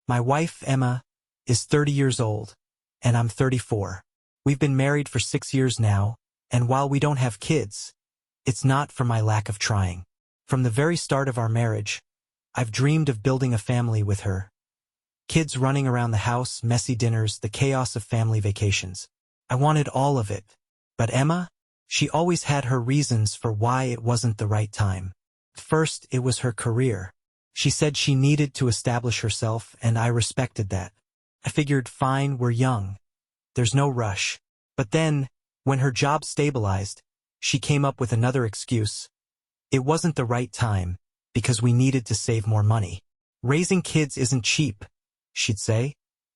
My wife, Emma, is 30 years old, and I'm 34. We've been married for 6 years now, and while we don't have kids, it's not for my lack of trying. From the very start of our marriage, I've dreamed of building a family with her. Kids running around the house, messy dinners, the chaos of family vacations. I wanted all of it. But Emma? She always had her reasons for why it wasn't the right time. First, it was her career. She said she needed to establish herself, and I respected that. I figured, fine, we're young. There's no rush. But then, when her job stabilized, she came up with another excuse. It wasn't the right time, because we needed to save more money. Raising kids isn't cheap, she'd say,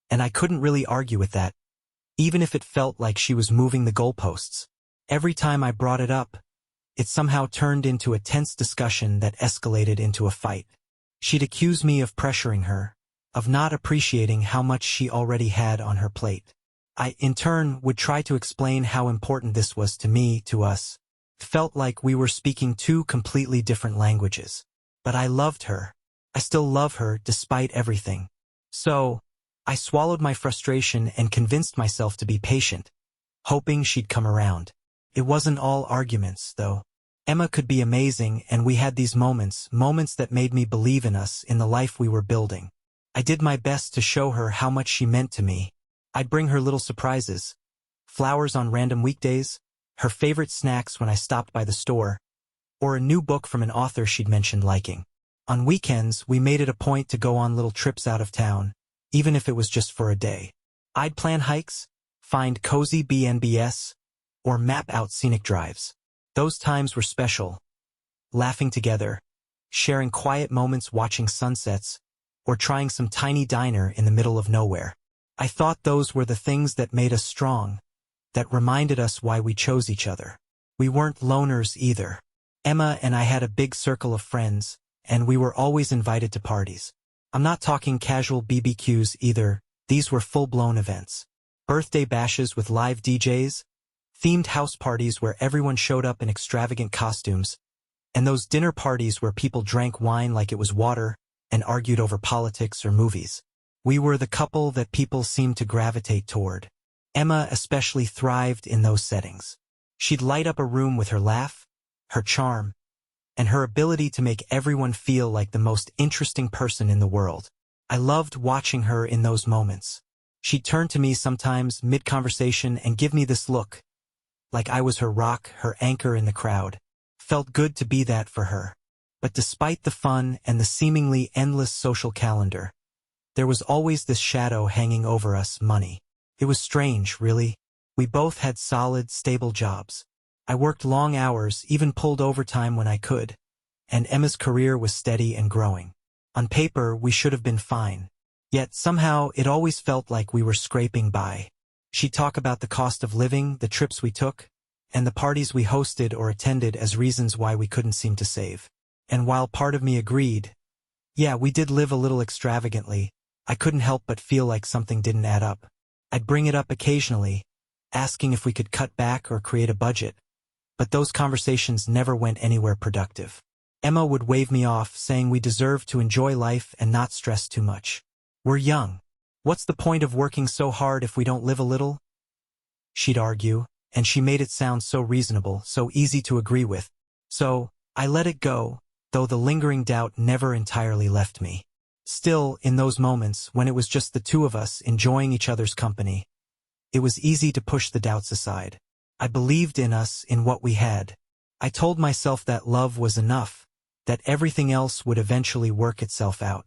and I couldn't really argue with that, even if it felt like she was moving the goalposts. Every time I brought it up, it somehow turned into a tense discussion that escalated into a fight. She'd accuse me of pressuring her, of not appreciating how much she already had on her plate. I, in turn, would try to explain how important this was to me, to us. It felt like we were speaking two completely different languages. But I loved her. I still love her despite everything. So, I swallowed my frustration and convinced myself to be patient, hoping she'd come around. It wasn't all arguments, though. Emma could be amazing, and we had these moments that made me believe in us, in the life we were building. I did my best to show her how much she meant to me. I'd bring her little surprises. Flowers on random weekdays, her favorite snacks when I stopped by the store, or a new book from an author she'd mentioned liking. On weekends, we made it a point to go on little trips out of town, even if it was just for a day. I'd plan hikes, find cozy B&Bs, or map out scenic drives. Those times were special. Laughing together, sharing quiet moments watching sunsets, or trying some tiny diner in the middle of nowhere. I thought those were the things that made us strong, that reminded us why we chose each other. We weren't loners either. Emma and I had a big circle of friends, and we were always invited to parties. I'm not talking casual BBQs either, these were full-blown events. Birthday bashes with live DJs, themed house parties where everyone showed up in extravagant costumes, and those dinner parties where people drank wine like it was water and argued over politics or movies. We were the couple that people seemed to gravitate toward. Emma especially thrived in those settings. She'd light up a room with her laugh, her charm, and her ability to make everyone feel like the most interesting person in the world. I loved watching her in those moments. She'd turn to me sometimes mid-conversation and give me this look, like I was her rock, her anchor in the crowd. Felt good to be that for her. But despite the fun and the seemingly endless social calendar, there was always this shadow hanging over us, money. It was strange, really. We both had solid, stable jobs. I worked long hours, even pulled overtime when I could, and Emma's career was steady and growing. On paper, we should have been fine. Yet somehow it always felt like we were scraping by. She'd talk about the cost of living, the trips we took, and the parties we hosted or attended as reasons why we couldn't seem to save. And while part of me agreed, yeah, we did live a little extravagantly, I couldn't help but feel like something didn't add up. I'd bring it up occasionally, asking if we could cut back or create a budget, but those conversations never went anywhere productive. Emma would wave me off, saying we deserve to enjoy life and not stress too much. We're young. What's the point of working so hard if we don't live a little? She'd argue, and she made it sound so reasonable, so easy to agree with. So, I let it go, though the lingering doubt never entirely left me. Still, in those moments, when it was just the two of us enjoying each other's company, it was easy to push the doubts aside. I believed in us, in what we had. I told myself that love was enough, that everything else would eventually work itself out.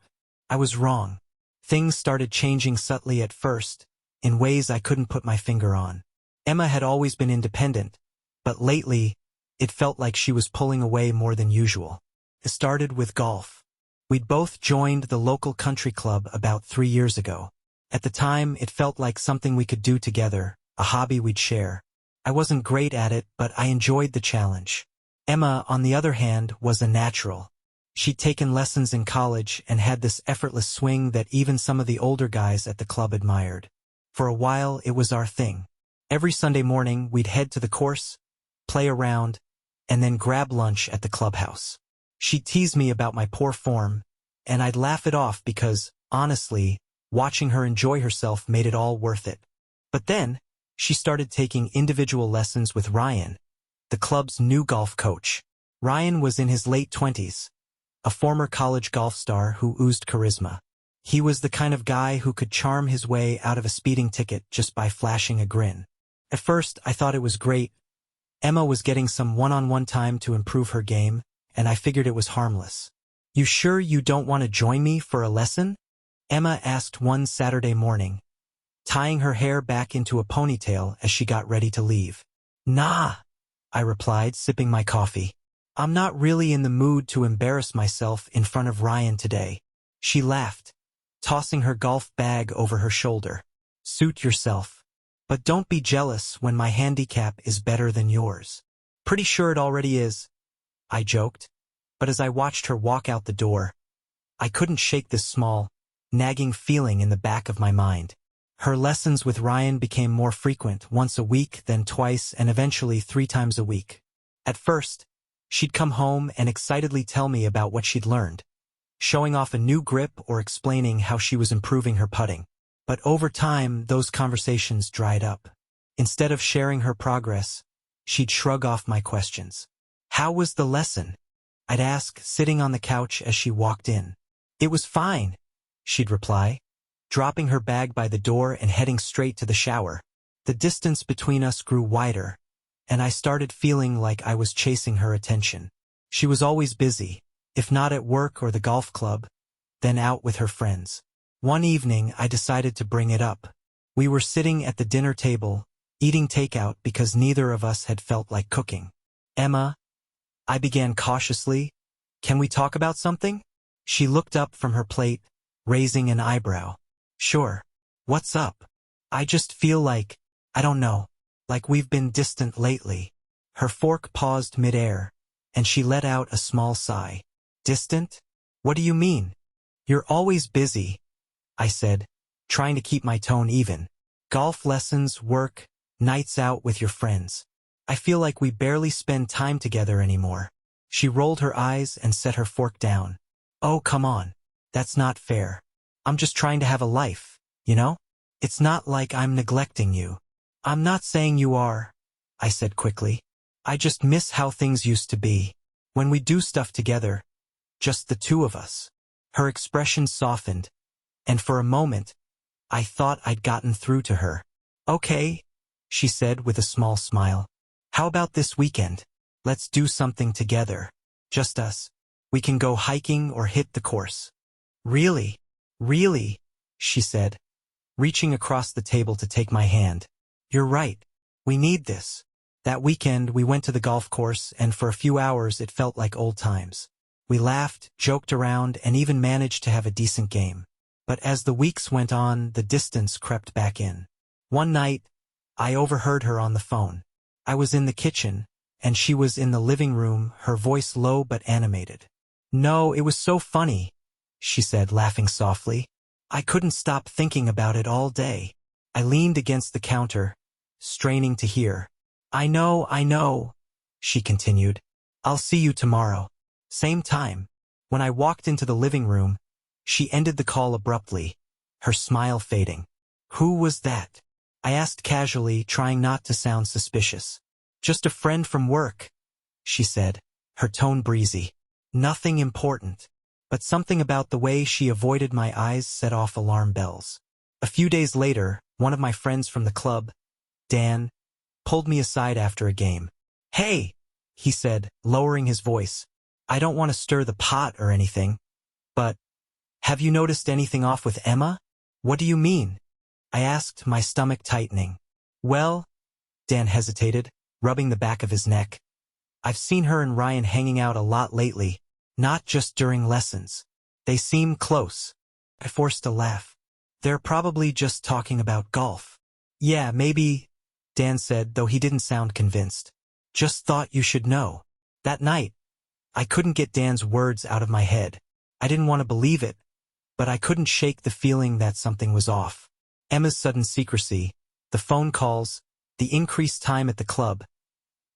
I was wrong. Things started changing subtly at first, in ways I couldn't put my finger on. Emma had always been independent, but lately, it felt like she was pulling away more than usual. It started with golf. We'd both joined the local country club about 3 years ago. At the time, it felt like something we could do together, a hobby we'd share. I wasn't great at it, but I enjoyed the challenge. Emma, on the other hand, was a natural. She'd taken lessons in college and had this effortless swing that even some of the older guys at the club admired. For a while, it was our thing. Every Sunday morning, we'd head to the course, play around, and then grab lunch at the clubhouse. She'd tease me about my poor form, and I'd laugh it off because, honestly, Watching her enjoy herself made it all worth it. But then, she started taking individual lessons with Ryan, the club's new golf coach. Ryan was in his late 20s, a former college golf star who oozed charisma. He was the kind of guy who could charm his way out of a speeding ticket just by flashing a grin. At first, I thought it was great. Emma was getting some one-on-one time to improve her game, and I figured it was harmless. "You sure you don't want to join me for a lesson?" Emma asked one Saturday morning, tying her hair back into a ponytail as she got ready to leave. "Nah," I replied, sipping my coffee. "I'm not really in the mood to embarrass myself in front of Ryan today." She laughed, tossing her golf bag over her shoulder. "Suit yourself. But don't be jealous when my handicap is better than yours." "Pretty sure it already is," I joked. But as I watched her walk out the door, I couldn't shake this small, nagging feeling in the back of my mind. Her lessons with Ryan became more frequent, once a week, then twice, and eventually 3 times a week. At first, she'd come home and excitedly tell me about what she'd learned, showing off a new grip or explaining how she was improving her putting. But over time, those conversations dried up. Instead of sharing her progress, she'd shrug off my questions. "How was the lesson?" I'd ask, sitting on the couch as she walked in. "It was fine," she'd reply, dropping her bag by the door and heading straight to the shower. The distance between us grew wider, and I started feeling like I was chasing her attention. She was always busy, if not at work or the golf club, then out with her friends. One evening, I decided to bring it up. We were sitting at the dinner table, eating takeout because neither of us had felt like cooking. "Emma," I began cautiously, "can we talk about something?" She looked up from her plate, raising an eyebrow. "Sure. What's up?" "I just feel like, I don't know, like we've been distant lately." Her fork paused midair, and she let out a small sigh. "Distant? What do you mean?" "You're always busy," I said, trying to keep my tone even. "Golf lessons, work, nights out with your friends. I feel like we barely spend time together anymore." She rolled her eyes and set her fork down. "Oh, come on. That's not fair. I'm just trying to have a life, you know? It's not like I'm neglecting you." "I'm not saying you are," I said quickly. "I just miss how things used to be. When we do stuff together, just the two of us." Her expression softened, and for a moment, I thought I'd gotten through to her. "Okay," she said with a small smile. "How about this weekend? Let's do something together. Just us. We can go hiking or hit the course." "Really? Really?" she said, reaching across the table to take my hand. "You're right. We need this." That weekend, we went to the golf course, and for a few hours it felt like old times. We laughed, joked around, and even managed to have a decent game. But as the weeks went on, the distance crept back in. One night, I overheard her on the phone. I was in the kitchen, and she was in the living room, her voice low but animated. "No, it was so funny," she said, laughing softly. "I couldn't stop thinking about it all day." I leaned against the counter, straining to hear. I know," she continued. "I'll see you tomorrow. Same time." When I walked into the living room, she ended the call abruptly, her smile fading. "Who was that?" I asked casually, trying not to sound suspicious. "Just a friend from work," she said, her tone breezy. Nothing important, but something about the way she avoided my eyes set off alarm bells. A few days later, one of my friends from the club, Dan, pulled me aside after a game. "Hey," he said, lowering his voice. "I don't want to stir the pot or anything, but have you noticed anything off with Emma?" "What do you mean?" I asked, my stomach tightening. "Well," Dan hesitated, rubbing the back of his neck. "I've seen her and Ryan hanging out a lot lately, not just during lessons. They seem close." I forced a laugh. "They're probably just talking about golf." "Yeah, maybe," Dan said, though he didn't sound convinced. "Just thought you should know." That night, I couldn't get Dan's words out of my head. I didn't want to believe it, but I couldn't shake the feeling that something was off. Emma's sudden secrecy, the phone calls, the increased time at the club,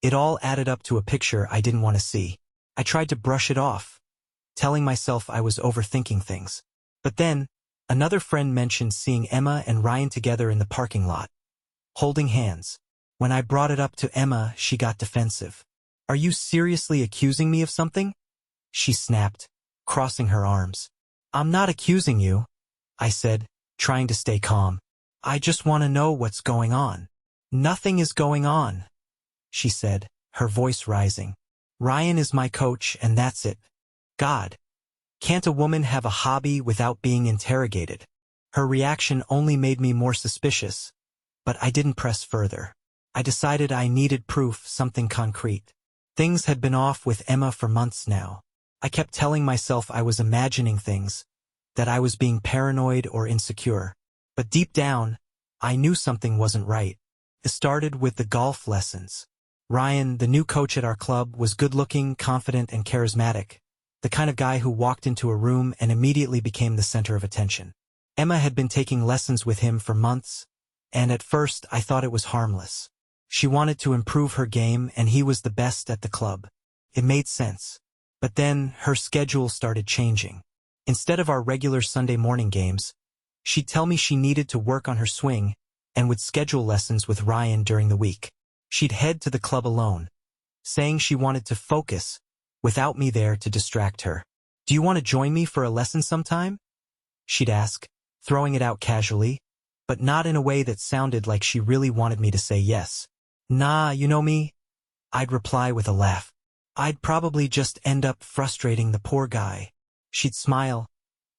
it all added up to a picture I didn't want to see. I tried to brush it off, telling myself I was overthinking things. But then, Another friend mentioned seeing Emma and Ryan together in the parking lot, holding hands. When I brought it up to Emma, she got defensive. "Are you seriously accusing me of something?" she snapped, crossing her arms. "I'm not accusing you," I said, trying to stay calm. "I just want to know what's going on." "Nothing is going on," she said, her voice rising. "Ryan is my coach and that's it." God, can't a woman have a hobby without being interrogated? Her reaction only made me more suspicious, but I didn't press further. I decided I needed proof, something concrete. Things had been off with Emma for months now. I kept telling myself I was imagining things, that I was being paranoid or insecure. But deep down, I knew something wasn't right. It started with the golf lessons. Ryan, the new coach at our club, was good-looking, confident, and charismatic, the kind of guy who walked into a room and immediately became the center of attention. Emma had been taking lessons with him for months, and at first I thought it was harmless. She wanted to improve her game, and he was the best at the club. It made sense. But then her schedule started changing. Instead of our regular Sunday morning games, she'd tell me she needed to work on her swing and would schedule lessons with Ryan during the week. She'd head to the club alone, saying she wanted to focus without me there to distract her. "Do you want to join me for a lesson sometime?" she'd ask, throwing it out casually, but not in a way that sounded like she really wanted me to say yes. "Nah, you know me," I'd reply with a laugh. "I'd probably just end up frustrating the poor guy." She'd smile,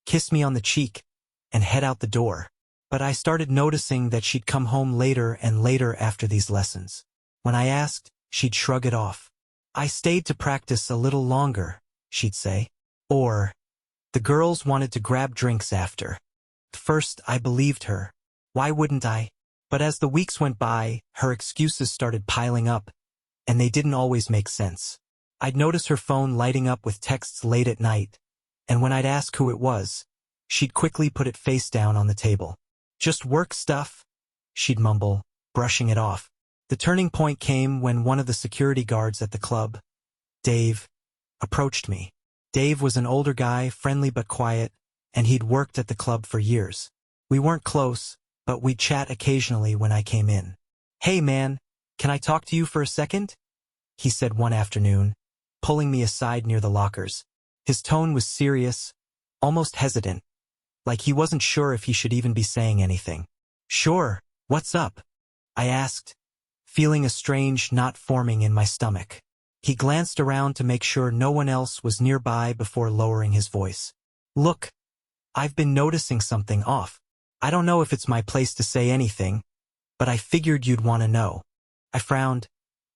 kiss me on the cheek, and head out the door. But I started noticing that she'd come home later and later after these lessons. When I asked, she'd shrug it off. "I stayed to practice a little longer," she'd say. Or, "The girls wanted to grab drinks after." At first, I believed her. Why wouldn't I? But as the weeks went by, her excuses started piling up, and they didn't always make sense. I'd notice her phone lighting up with texts late at night, and when I'd ask who it was, she'd quickly put it face down on the table. "Just work stuff," she'd mumble, brushing it off. The turning point came when one of the security guards at the club, Dave, approached me. Dave was an older guy, friendly but quiet, and he'd worked at the club for years. We weren't close, but we'd chat occasionally when I came in. "Hey man, can I talk to you for a second?" he said one afternoon, pulling me aside near the lockers. His tone was serious, almost hesitant, like he wasn't sure if he should even be saying anything. "Sure, what's up?" I asked, feeling a strange knot forming in my stomach. He glanced around to make sure no one else was nearby before lowering his voice. "Look, I've been noticing something off. I don't know if it's my place to say anything, but I figured you'd want to know." I frowned,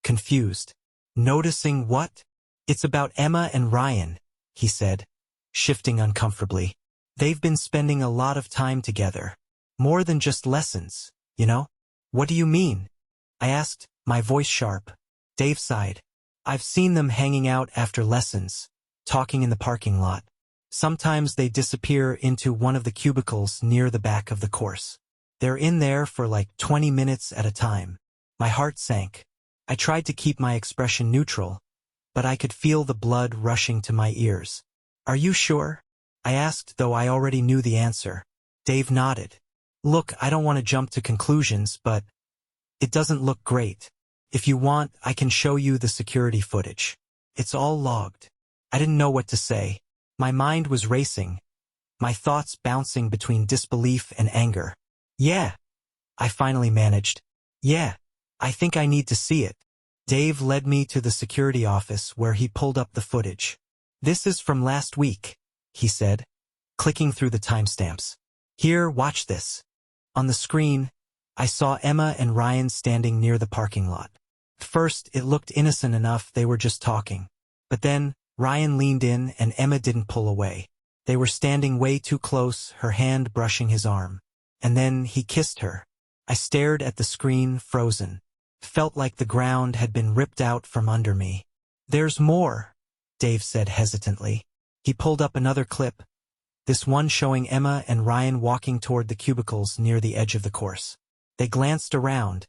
confused. "Noticing what?" "It's about Emma and Ryan," he said, shifting uncomfortably. "They've been spending a lot of time together. More than just lessons, you know?" "What do you mean?" I asked, my voice sharp. Dave sighed. "I've seen them hanging out after lessons, talking in the parking lot. Sometimes they disappear into one of the cubicles near the back of the course. They're in there for like 20 minutes at a time." My heart sank. I tried to keep my expression neutral, but I could feel the blood rushing to my ears. "Are you sure?" I asked, though I already knew the answer. Dave nodded. "Look, I don't want to jump to conclusions, but it doesn't look great. If you want, I can show you the security footage. It's all logged." I didn't know what to say. My mind was racing, my thoughts bouncing between disbelief and anger. "Yeah," I finally managed. "Yeah, I think I need to see it." Dave led me to the security office where he pulled up the footage. "This is from last week," he said, clicking through the timestamps. "Here, watch this." On the screen, I saw Emma and Ryan standing near the parking lot. At first, it looked innocent enough, they were just talking. But then, Ryan leaned in and Emma didn't pull away. They were standing way too close, her hand brushing his arm. And then he kissed her. I stared at the screen, frozen. Felt like the ground had been ripped out from under me. "There's more," Dave said hesitantly. He pulled up another clip, this one showing Emma and Ryan walking toward the cubicles near the edge of the course. They glanced around,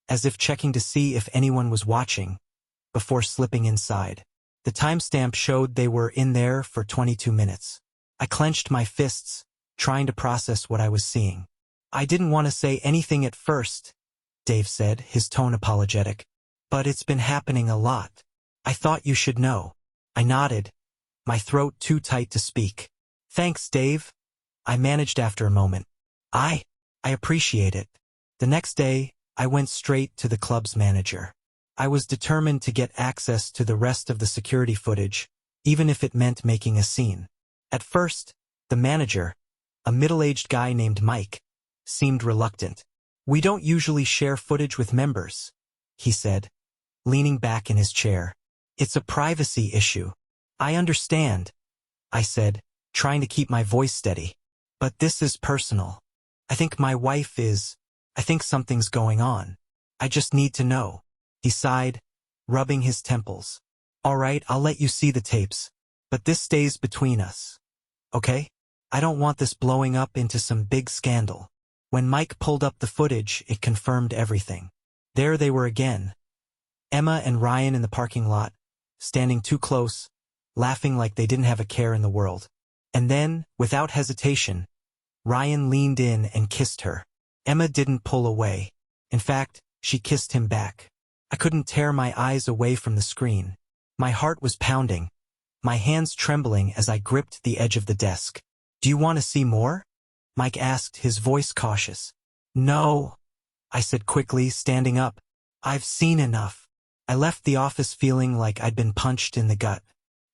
as if checking to see if anyone was watching, before slipping inside. The timestamp showed they were in there for 22 minutes. I clenched my fists, trying to process what I was seeing. I didn't want to say anything at first, Dave said, his tone apologetic. But it's been happening a lot. I thought you should know. I nodded, my throat too tight to speak. Thanks, Dave. I managed after a moment. I appreciate it. The next day, I went straight to the club's manager. I was determined to get access to the rest of the security footage, even if it meant making a scene. At first, the manager, a middle-aged guy named Mike, seemed reluctant. We don't usually share footage with members, he said, leaning back in his chair. It's a privacy issue. I understand, I said, trying to keep my voice steady. But this is personal. I think something's going on. I just need to know. He sighed, rubbing his temples. All right, I'll let you see the tapes, but this stays between us. Okay? I don't want this blowing up into some big scandal. When Mike pulled up the footage, it confirmed everything. There they were again. Emma and Ryan in the parking lot, standing too close, laughing like they didn't have a care in the world. And then, without hesitation, Ryan leaned in and kissed her. Emma didn't pull away. In fact, she kissed him back. I couldn't tear my eyes away from the screen. My heart was pounding, my hands trembling as I gripped the edge of the desk. Do you want to see more? Mike asked, his voice cautious. No, I said quickly, standing up. I've seen enough. I left the office feeling like I'd been punched in the gut.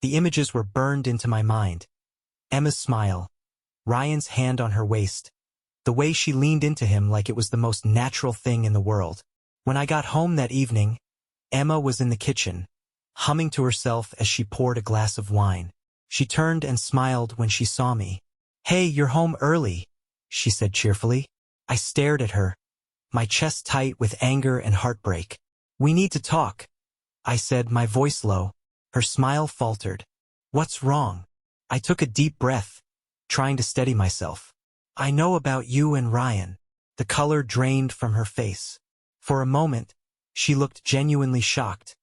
The images were burned into my mind. Emma's smile, Ryan's hand on her waist, the way she leaned into him like it was the most natural thing in the world. When I got home that evening, Emma was in the kitchen, humming to herself as she poured a glass of wine. She turned and smiled when she saw me. Hey, you're home early, she said cheerfully. I stared at her, my chest tight with anger and heartbreak. We need to talk, I said, my voice low. Her smile faltered. What's wrong? I took a deep breath, trying to steady myself. I know about you and Ryan. The color drained from her face. For a moment, she looked genuinely shocked,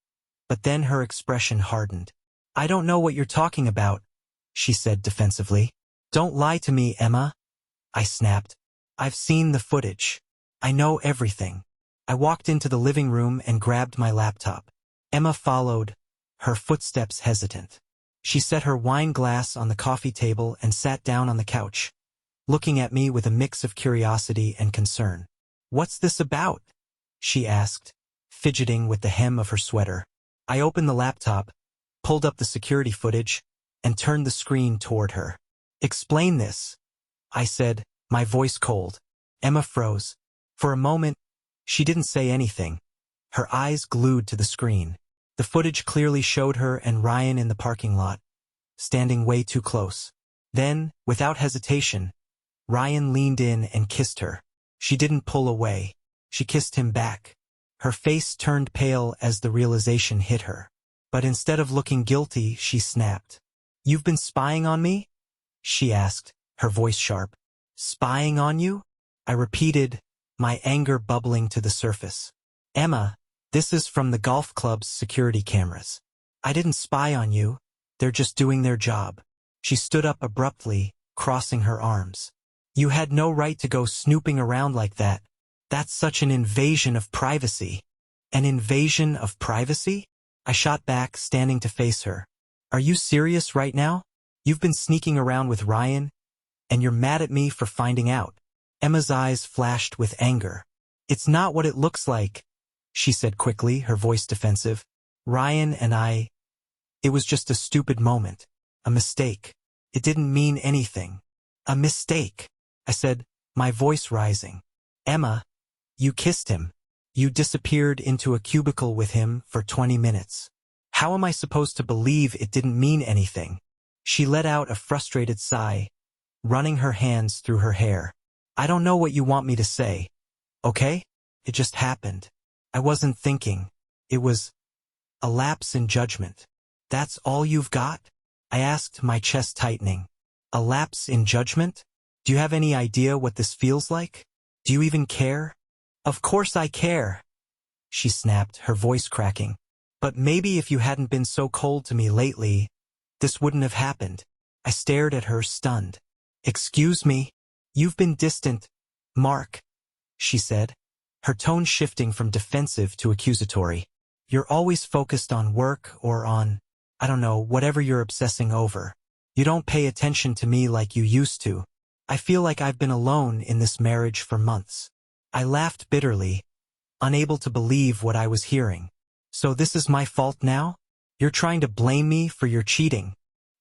but then her expression hardened. I don't know what you're talking about, she said defensively. Don't lie to me, Emma, I snapped. I've seen the footage. I know everything. I walked into the living room and grabbed my laptop. Emma followed, her footsteps hesitant. She set her wine glass on the coffee table and sat down on the couch, looking at me with a mix of curiosity and concern. What's this about? She asked, fidgeting with the hem of her sweater. I opened the laptop, pulled up the security footage, and turned the screen toward her. Explain this, I said, my voice cold. Emma froze. For a moment, she didn't say anything, her eyes glued to the screen. The footage clearly showed her and Ryan in the parking lot, standing way too close. Then, without hesitation, Ryan leaned in and kissed her. She didn't pull away. She kissed him back. Her face turned pale as the realization hit her. But instead of looking guilty, she snapped. You've been spying on me? She asked, her voice sharp. Spying on you? I repeated, my anger bubbling to the surface. Emma, this is from the golf club's security cameras. I didn't spy on you. They're just doing their job. She stood up abruptly, crossing her arms. You had no right to go snooping around like that. That's such an invasion of privacy. An invasion of privacy? I shot back, standing to face her. Are you serious right now? You've been sneaking around with Ryan, and you're mad at me for finding out. Emma's eyes flashed with anger. It's not what it looks like, she said quickly, her voice defensive. Ryan and I... It was just a stupid moment. A mistake. It didn't mean anything. A mistake, I said, my voice rising. Emma, you kissed him. You disappeared into a cubicle with him for 20 minutes. How am I supposed to believe it didn't mean anything? She let out a frustrated sigh, running her hands through her hair. I don't know what you want me to say, okay? It just happened. I wasn't thinking. It was a lapse in judgment. That's all you've got? I asked, my chest tightening. A lapse in judgment? Do you have any idea what this feels like? Do you even care? Of course I care, she snapped, her voice cracking. But maybe if you hadn't been so cold to me lately, this wouldn't have happened. I stared at her, stunned. Excuse me? You've been distant, Mark, she said, her tone shifting from defensive to accusatory. You're always focused on work or on, I don't know, whatever you're obsessing over. You don't pay attention to me like you used to. I feel like I've been alone in this marriage for months. I laughed bitterly, unable to believe what I was hearing. So this is my fault now? You're trying to blame me for your cheating.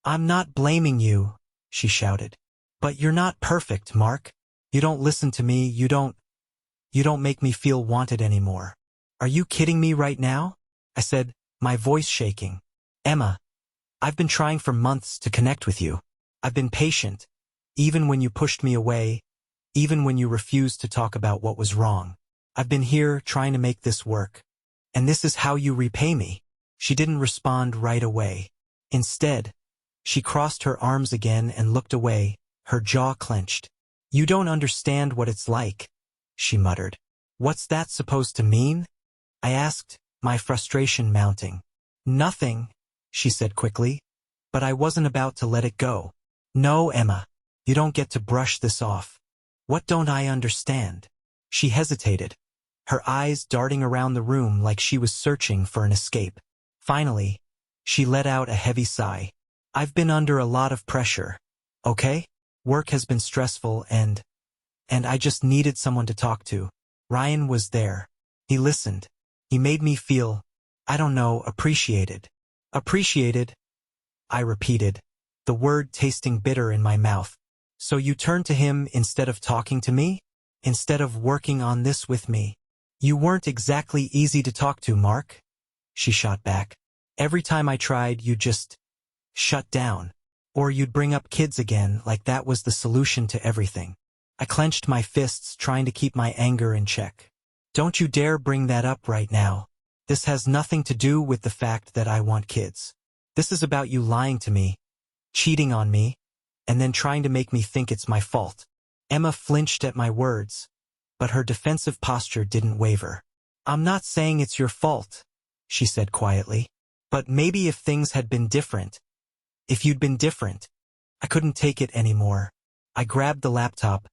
I'm not blaming you, she shouted. But you're not perfect, Mark. You don't listen to me, you don't make me feel wanted anymore. Are you kidding me right now? I said, my voice shaking. Emma, I've been trying for months to connect with you. I've been patient, even when you pushed me away, even when you refused to talk about what was wrong. I've been here trying to make this work. And this is how you repay me. She didn't respond right away. Instead, she crossed her arms again and looked away, her jaw clenched. You don't understand what it's like, she muttered. What's that supposed to mean? I asked, my frustration mounting. Nothing, she said quickly, but I wasn't about to let it go. No, Emma, you don't get to brush this off. What don't I understand? She hesitated, her eyes darting around the room like she was searching for an escape. Finally, she let out a heavy sigh. I've been under a lot of pressure, okay? Work has been stressful and I just needed someone to talk to. Ryan was there. He listened. He made me feel, I don't know, appreciated. Appreciated? I repeated, the word tasting bitter in my mouth. So you turned to him instead of talking to me? Instead of working on this with me? You weren't exactly easy to talk to, Mark, she shot back. Every time I tried, you just shut down. Or you'd bring up kids again like that was the solution to everything. I clenched my fists, trying to keep my anger in check. Don't you dare bring that up right now. This has nothing to do with the fact that I want kids. This is about you lying to me, cheating on me, and then trying to make me think it's my fault. Emma flinched at my words, but her defensive posture didn't waver. I'm not saying it's your fault, she said quietly. But maybe if things had been different, if you'd been different, I couldn't take it anymore. I grabbed the laptop,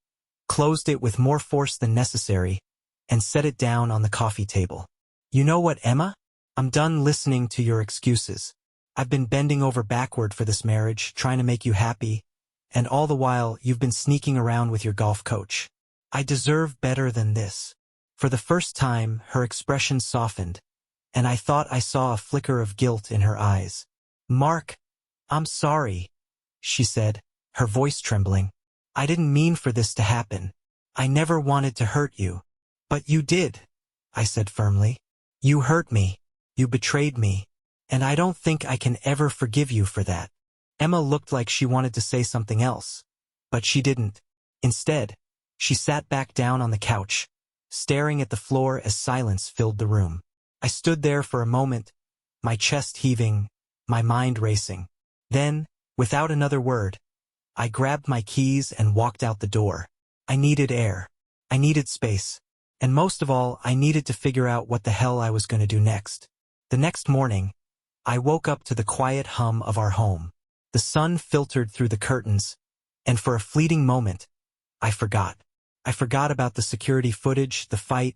closed it with more force than necessary, and set it down on the coffee table. You know what, Emma? I'm done listening to your excuses. I've been bending over backward for this marriage, trying to make you happy, and all the while you've been sneaking around with your golf coach. I deserve better than this. For the first time, her expression softened, and I thought I saw a flicker of guilt in her eyes. Mark, I'm sorry, she said, her voice trembling. I didn't mean for this to happen. I never wanted to hurt you. But you did, I said firmly. You hurt me. You betrayed me. And I don't think I can ever forgive you for that. Emma looked like she wanted to say something else, but she didn't. Instead, she sat back down on the couch, staring at the floor as silence filled the room. I stood there for a moment, my chest heaving, my mind racing. Then, without another word, I grabbed my keys and walked out the door. I needed air. I needed space. And most of all, I needed to figure out what the hell I was going to do next. The next morning, I woke up to the quiet hum of our home. The sun filtered through the curtains, and for a fleeting moment, I forgot. I forgot about the security footage, the fight,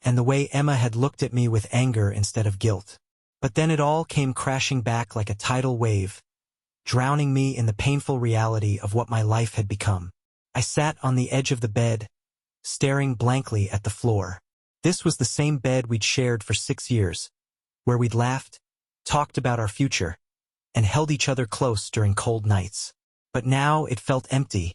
and the way Emma had looked at me with anger instead of guilt. But then it all came crashing back like a tidal wave, drowning me in the painful reality of what my life had become. I sat on the edge of the bed, staring blankly at the floor. This was the same bed we'd shared for 6 years, where we'd laughed, talked about our future, and held each other close during cold nights. But now it felt empty,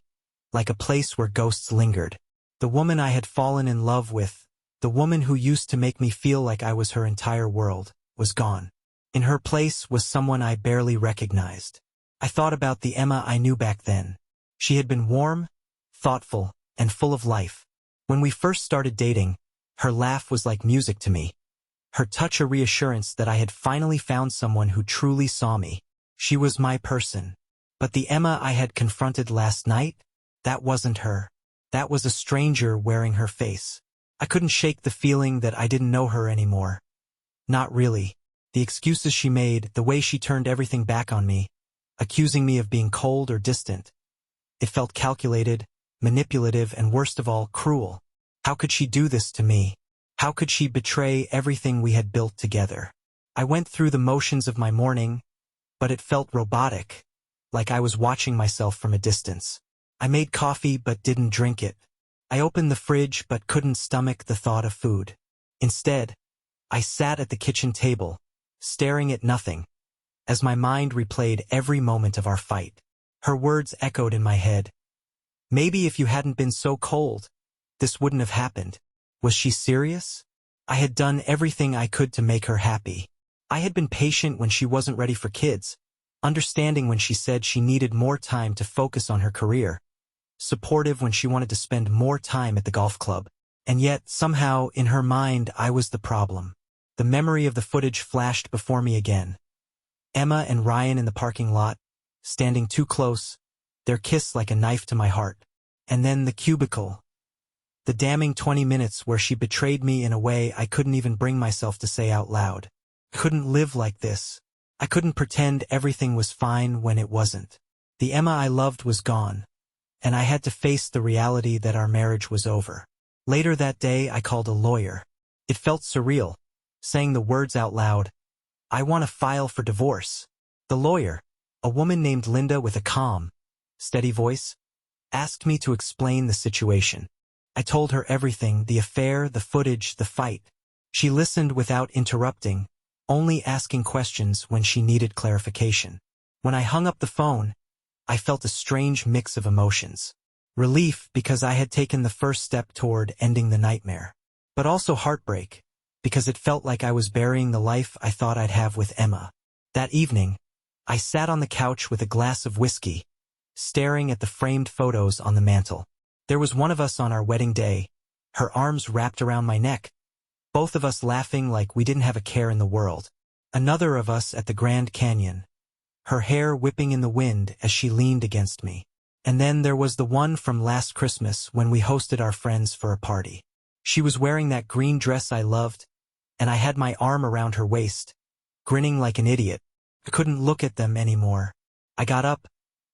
like a place where ghosts lingered. The woman I had fallen in love with, the woman who used to make me feel like I was her entire world, was gone. In her place was someone I barely recognized. I thought about the Emma I knew back then. She had been warm, thoughtful, and full of life. When we first started dating, her laugh was like music to me. Her touch a reassurance that I had finally found someone who truly saw me. She was my person. But the Emma I had confronted last night, that wasn't her. That was a stranger wearing her face. I couldn't shake the feeling that I didn't know her anymore. Not really. The excuses she made, the way she turned everything back on me, accusing me of being cold or distant. It felt calculated, manipulative, and worst of all, cruel. How could she do this to me? How could she betray everything we had built together? I went through the motions of my morning, but it felt robotic, like I was watching myself from a distance. I made coffee but didn't drink it. I opened the fridge but couldn't stomach the thought of food. Instead, I sat at the kitchen table, staring at nothing, as my mind replayed every moment of our fight. Her words echoed in my head. Maybe if you hadn't been so cold, this wouldn't have happened. Was she serious? I had done everything I could to make her happy. I had been patient when she wasn't ready for kids, understanding when she said she needed more time to focus on her career, supportive when she wanted to spend more time at the golf club. And yet, somehow, in her mind, I was the problem. The memory of the footage flashed before me again. Emma and Ryan in the parking lot, standing too close, their kiss like a knife to my heart. And then the cubicle. The damning 20 minutes where she betrayed me in a way I couldn't even bring myself to say out loud. I couldn't live like this. I couldn't pretend everything was fine when it wasn't. The Emma I loved was gone, and I had to face the reality that our marriage was over. Later that day, I called a lawyer. It felt surreal, saying the words out loud, "I want to file for divorce." The lawyer, a woman named Linda with a calm, steady voice, asked me to explain the situation. I told her everything, the affair, the footage, the fight. She listened without interrupting, only asking questions when she needed clarification. When I hung up the phone, I felt a strange mix of emotions. Relief because I had taken the first step toward ending the nightmare. But also heartbreak, because it felt like I was burying the life I thought I'd have with Emma. That evening, I sat on the couch with a glass of whiskey, staring at the framed photos on the mantel. There was one of us on our wedding day, her arms wrapped around my neck, both of us laughing like we didn't have a care in the world. Another of us at the Grand Canyon, her hair whipping in the wind as she leaned against me. And then there was the one from last Christmas when we hosted our friends for a party. She was wearing that green dress I loved, and I had my arm around her waist, grinning like an idiot. I couldn't look at them anymore. I got up,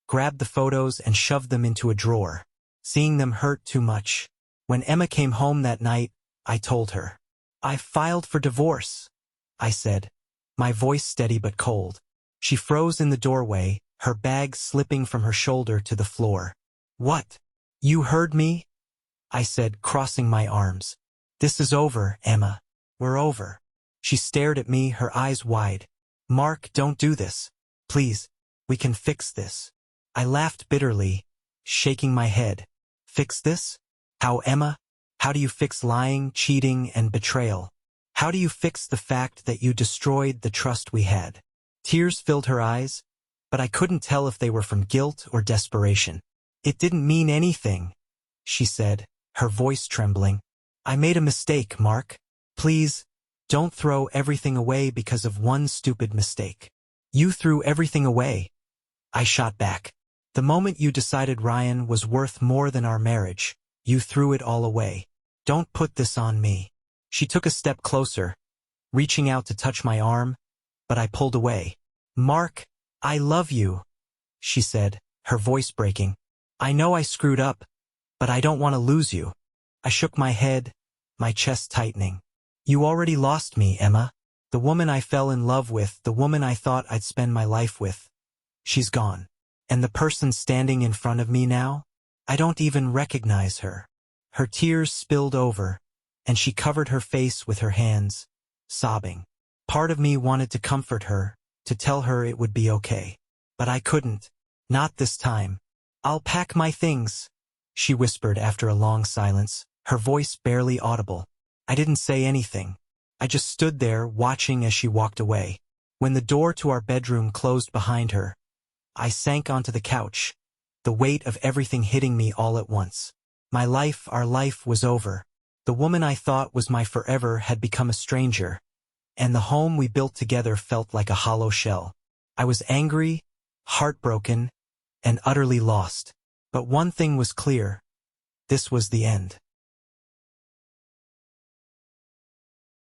grabbed the photos, and shoved them into a drawer. Seeing them hurt too much. When Emma came home that night, I told her. "I filed for divorce," I said, my voice steady but cold. She froze in the doorway, her bag slipping from her shoulder to the floor. "What? You heard me?" I said, crossing my arms. "This is over, Emma. We're over." She stared at me, her eyes wide. "Mark, don't do this. Please. We can fix this." I laughed bitterly, shaking my head. "Fix this? How, Emma? How do you fix lying, cheating, and betrayal? How do you fix the fact that you destroyed the trust we had?" Tears filled her eyes, but I couldn't tell if they were from guilt or desperation. "It didn't mean anything," she said, her voice trembling. "I made a mistake, Mark. Please, don't throw everything away because of one stupid mistake." "You threw everything away," I shot back. "The moment you decided Ryan was worth more than our marriage, you threw it all away. Don't put this on me." She took a step closer, reaching out to touch my arm, but I pulled away. "Mark, I love you," she said, her voice breaking. "I know I screwed up, but I don't want to lose you." I shook my head, my chest tightening. "You already lost me, Emma. The woman I fell in love with, the woman I thought I'd spend my life with. She's gone. And the person standing in front of me now? I don't even recognize her." Her tears spilled over, and she covered her face with her hands, sobbing. Part of me wanted to comfort her, to tell her it would be okay. But I couldn't. Not this time. "I'll pack my things," she whispered after a long silence, her voice barely audible. I didn't say anything. I just stood there, watching as she walked away. When the door to our bedroom closed behind her, I sank onto the couch, the weight of everything hitting me all at once. My life, our life, was over. The woman I thought was my forever had become a stranger, and the home we built together felt like a hollow shell. I was angry, heartbroken, and utterly lost. But one thing was clear. This was the end.